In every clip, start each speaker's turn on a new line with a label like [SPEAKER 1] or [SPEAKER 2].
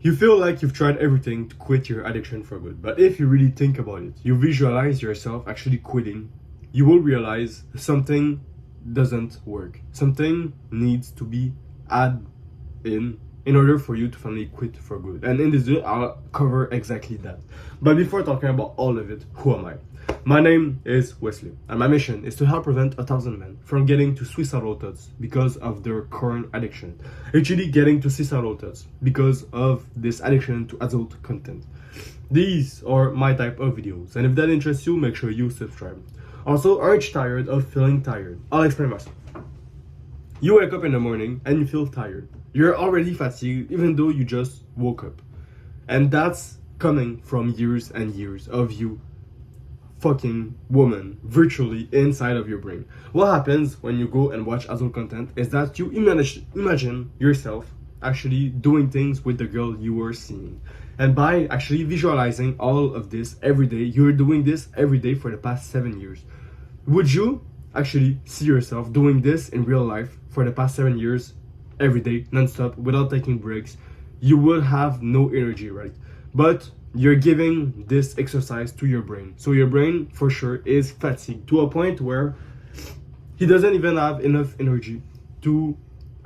[SPEAKER 1] You feel like you've tried everything to quit your addiction for good. But if you really think about it, you visualize yourself actually quitting, you will realize something doesn't work. Something needs to be added in order for you to finally quit for good. And in this video, I'll cover exactly that. But before talking about all of it, who am I? My name is Wesley, and my mission is to help prevent 1,000 men from getting to suicidal thoughts because of their current addiction. Actually getting to suicidal thoughts because of this addiction to adult content. These are my type of videos, and if that interests you, make sure you subscribe. Also, aren't you tired of feeling tired? I'll explain myself. You wake up in the morning and you feel tired. You're already fatigued even though you just woke up. And that's coming from years and years of you fucking woman virtually inside of your brain. What happens when you go and watch adult content is that you imagine yourself actually doing things with the girl you were seeing. And by actually visualizing all of this every day, you're doing this every day for the past 7 years. Would you actually see yourself doing this in real life for the past 7 years, every day, non-stop, without taking breaks? You will have no energy, right? But you're giving this exercise to your brain. So your brain, for sure, is fatigued to a point where he doesn't even have enough energy to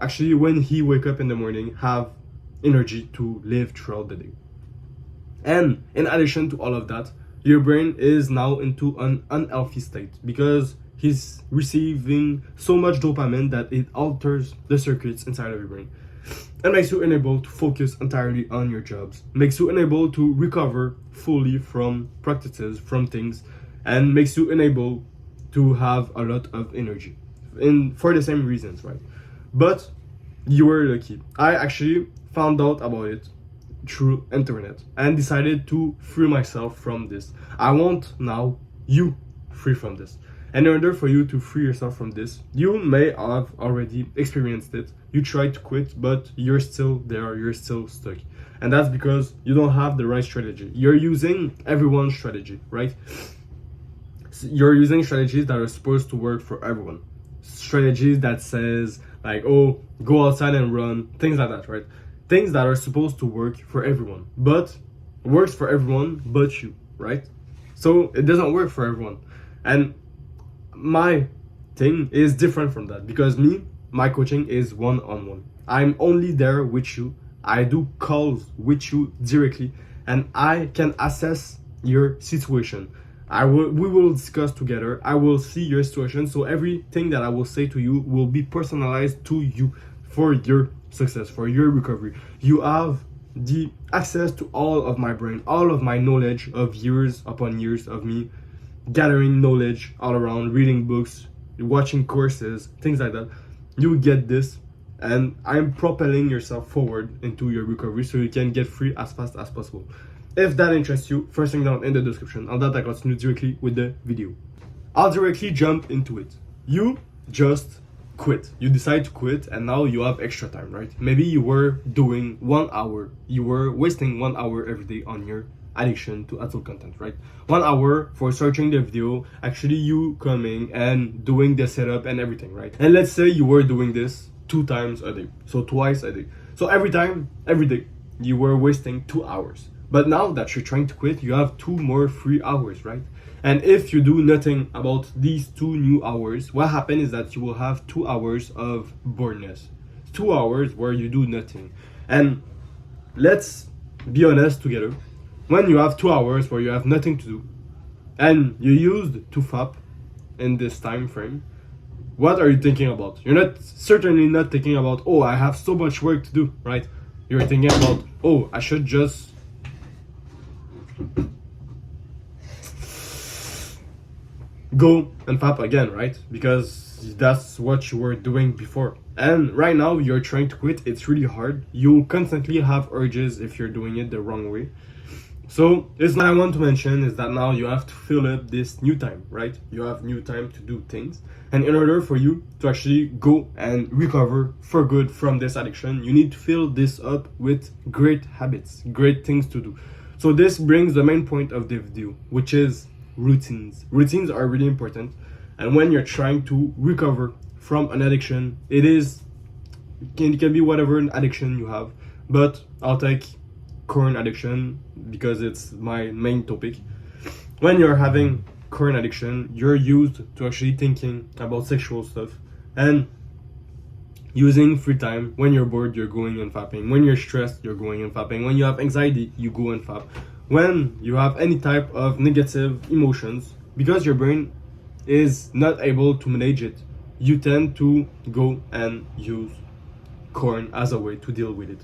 [SPEAKER 1] actually, when he wake up in the morning, have energy to live throughout the day. And in addition to all of that, your brain is now into an unhealthy state because he's receiving so much dopamine that it alters the circuits inside of your brain and makes you unable to focus entirely on your jobs, makes you unable to recover fully from practices, from things, and makes you unable to have a lot of energy for the same reasons, right? But you were lucky. I actually found out about it through internet and decided to free myself from this. I want now you free from this. And in order for you to free yourself from this, you may have already experienced it. You tried to quit, but you're still there, you're still stuck. And that's because you don't have the right strategy. You're using everyone's strategy, right? You're using strategies that are supposed to work for everyone. Strategies that says like, oh, go outside and run, things like that, right? Things that are supposed to work for everyone, but works for everyone but you, right? So it doesn't work for everyone. And my thing is different from that because my coaching is one-on-one. I'm only there with you. I do calls with you directly, and I can assess your situation. We will discuss together. I will see your situation, so everything that I will say to you will be personalized to you for your success, for your recovery. You have the access to all of my brain, all of my knowledge of years upon years of me gathering knowledge all around, reading books, watching courses, things like that. You get this, and I'm propelling yourself forward into your recovery so you can get free as fast as possible. If that interests you, first thing down in the description. On that, I continue directly with the video. I'll directly jump into it. You just quit. You decide to quit, and now you have extra time, right? Maybe you were doing 1 hour. You were wasting 1 hour every day on your addiction to adult content, right? 1 hour for searching the video, actually you coming and doing the setup and everything, right? And let's say you were doing this 2 times a day, so twice a day. So every day, you were wasting 2 hours. But now that you're trying to quit, you have 2 more free hours, right? And if you do nothing about these 2 new hours, what happens is that you will have 2 hours of boredness. 2 hours where you do nothing. And let's be honest together. When you have 2 hours where you have nothing to do, and you used to fap in this time frame, what are you thinking about? You're certainly not thinking about, oh, I have so much work to do, right? You're thinking about, oh, I should just go and fap again, right? Because that's what you were doing before. And right now you're trying to quit. It's really hard. You'll constantly have urges if you're doing it the wrong way. So it's what I want to mention is that now you have to fill up this new time, right? You have new time to do things. And in order for you to actually go and recover for good from this addiction, you need to fill this up with great habits, great things to do. So this brings the main point of the video, which is routines. Routines are really important. And when you're trying to recover from an addiction, it can be whatever addiction you have. But I'll take current addiction because it's my main topic. When you're having current addiction, you're used to actually thinking about sexual stuff and using free time. When you're bored, you're going and fapping. When you're stressed, you're going and fapping. When you have anxiety, you go and fap. When you have any type of negative emotions, because your brain is not able to manage it, you tend to go and use corn as a way to deal with it.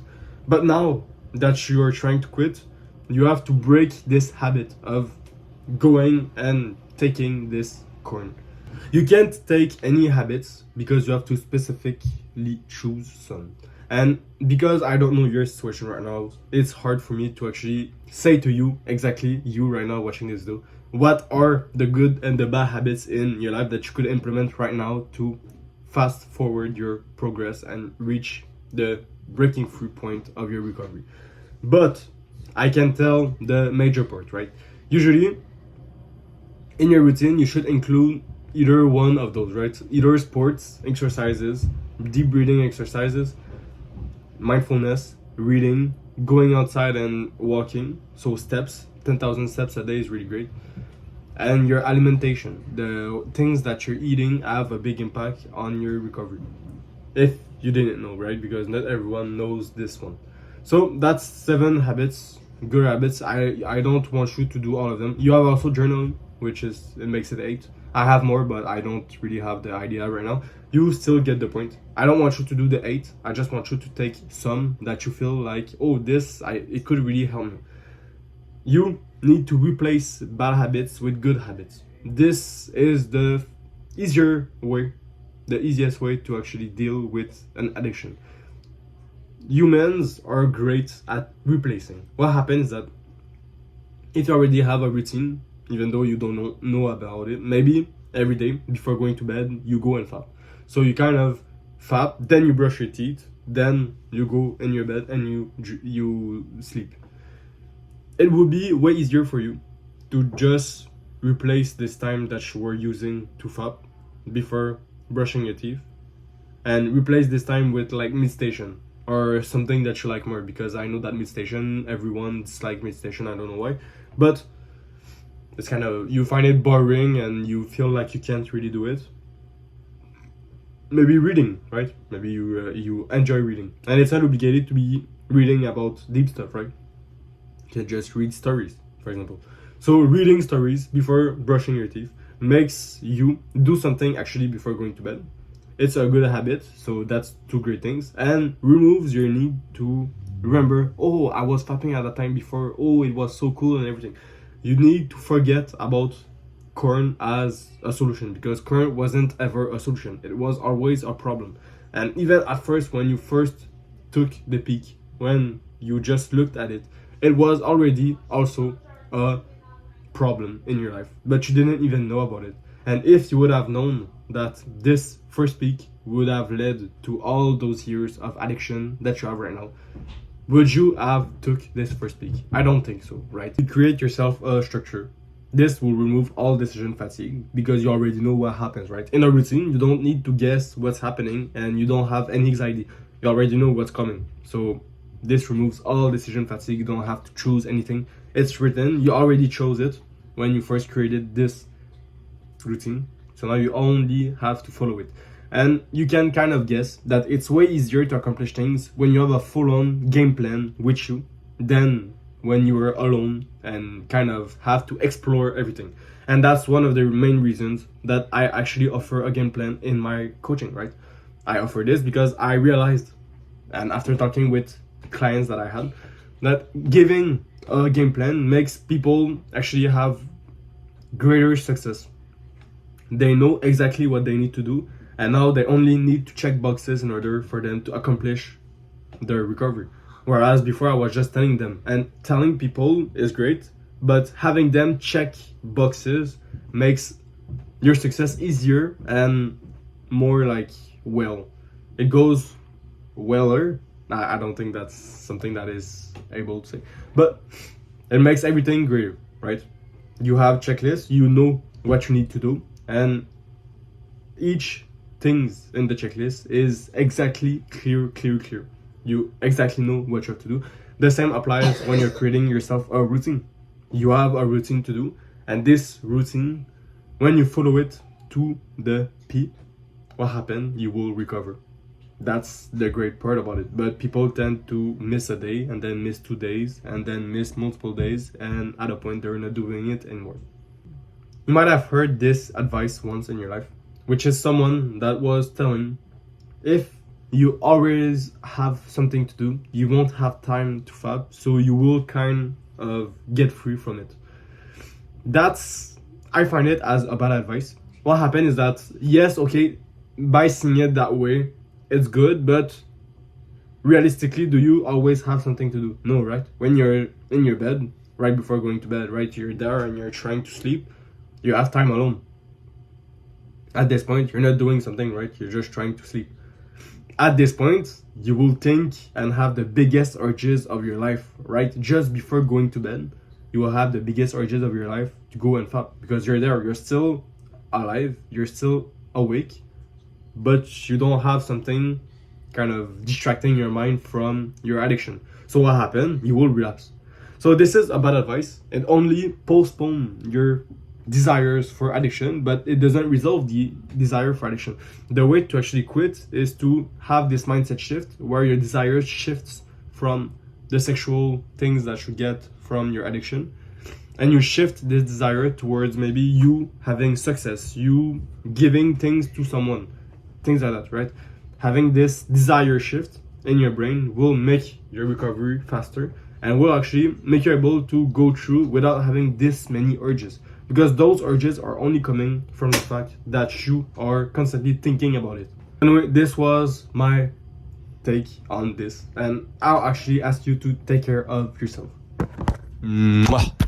[SPEAKER 1] But now that you are trying to quit, you have to break this habit of going and taking this corn. You can't take any habits because you have to specifically choose some. And because I don't know your situation right now, it's hard for me to actually say to you, exactly you right now watching this video, what are the good and the bad habits in your life that you could implement right now to fast forward your progress and reach the breaking through point of your recovery. But I can tell the major part, right? Usually, in your routine, you should include either one of those, right? Either sports, exercises, deep breathing exercises, mindfulness, reading, going outside and walking, so steps, 10,000 steps a day is really great. And your alimentation, the things that you're eating have a big impact on your recovery. If you didn't know, right? Because not everyone knows this one. So that's 7 habits, good habits. I don't want you to do all of them. You have also journaling, which is, it makes it 8. I have more, but I don't really have the idea right now. You still get the point. I don't want you to do the 8. I just want you to take some that you feel like, oh, it could really help me. You need to replace bad habits with good habits. This is the easiest way to actually deal with an addiction. Humans are great at replacing. What happens is that if you already have a routine, even though you don't know about it, maybe every day before going to bed, you go and fap. So you kind of fap, then you brush your teeth, then you go in your bed and you sleep. It would be way easier for you to just replace this time that you were using to fap before brushing your teeth and replace this time with like meditation or something that you like more, because I know that meditation, everyone's like meditation, I don't know why, but it's kind of, you find it boring and you feel like you can't really do it. Maybe reading, right? Maybe you enjoy reading, and it's not obligated to be reading about deep stuff, right? You can just read stories, for example. So reading stories before brushing your teeth makes you do something actually before going to bed. It's a good habit, so that's 2 great things, and removes your need to remember, oh, I was fapping at that time before, oh, it was so cool and everything. You need to forget about corn as a solution, because corn wasn't ever a solution. It was always a problem. And even at first, when you first took the peek, when you just looked at it, it was already also a problem in your life, but you didn't even know about it. And if you would have known that this first peak would have led to all those years of addiction that you have right now, would you have took this first peak? I don't think so, right? You create yourself a structure. This will remove all decision fatigue because you already know what happens, right? In a routine, you don't need to guess what's happening and you don't have any anxiety. You already know what's coming. So this removes all decision fatigue. You don't have to choose anything. It's written. You already chose it when you first created this routine. So now you only have to follow it. And you can kind of guess that it's way easier to accomplish things when you have a full-on game plan with you than when you were alone and kind of have to explore everything. And that's one of the main reasons that I actually offer a game plan in my coaching, right? I offer this because I realized, and after talking with clients that I had, that giving a game plan makes people actually have greater success. They know exactly what they need to do, and now they only need to check boxes in order for them to accomplish their recovery. Whereas before I was just telling them, and telling people is great, but having them check boxes makes your success easier and more like, well, it goes weller. I don't think that's something that is able to say, but it makes everything greater, right? You have checklists, you know what you need to do, and each things in the checklist is exactly clear. You exactly know what you have to do. The same applies when you're creating yourself a routine. You have a routine to do, and this routine, when you follow it to the P, what happened? You will recover. That's the great part about it. But people tend to miss a day, and then miss 2 days, and then miss multiple days, and at a point they're not doing it anymore. You might have heard this advice once in your life, which is someone that was telling, if you always have something to do, you won't have time to fab, so you will kind of get free from it. I find it as a bad advice. What happened is that, yes, okay, by seeing it that way, it's good, but realistically, do you always have something to do? No, right? When you're in your bed, right before going to bed, right, you're there and you're trying to sleep, you have time alone. At this point, you're not doing something, right? You're just trying to sleep. At this point, you will think and have the biggest urges of your life, right? Just before going to bed, you will have the biggest urges of your life to go and fap, because you're there, you're still alive, you're still awake, but you don't have something kind of distracting your mind from your addiction. So what happened? You will relapse. So this is a bad advice. It only postpones your desires for addiction, but it doesn't resolve the desire for addiction. The way to actually quit is to have this mindset shift where your desires shifts from the sexual things that you get from your addiction, and you shift this desire towards maybe you having success, you giving things to someone, things like that, right? Having this desire shift in your brain will make your recovery faster and will actually make you able to go through without having this many urges, because those urges are only coming from the fact that you are constantly thinking about it. Anyway, this was my take on this, and I'll actually ask you to take care of yourself.
[SPEAKER 2] Mwah.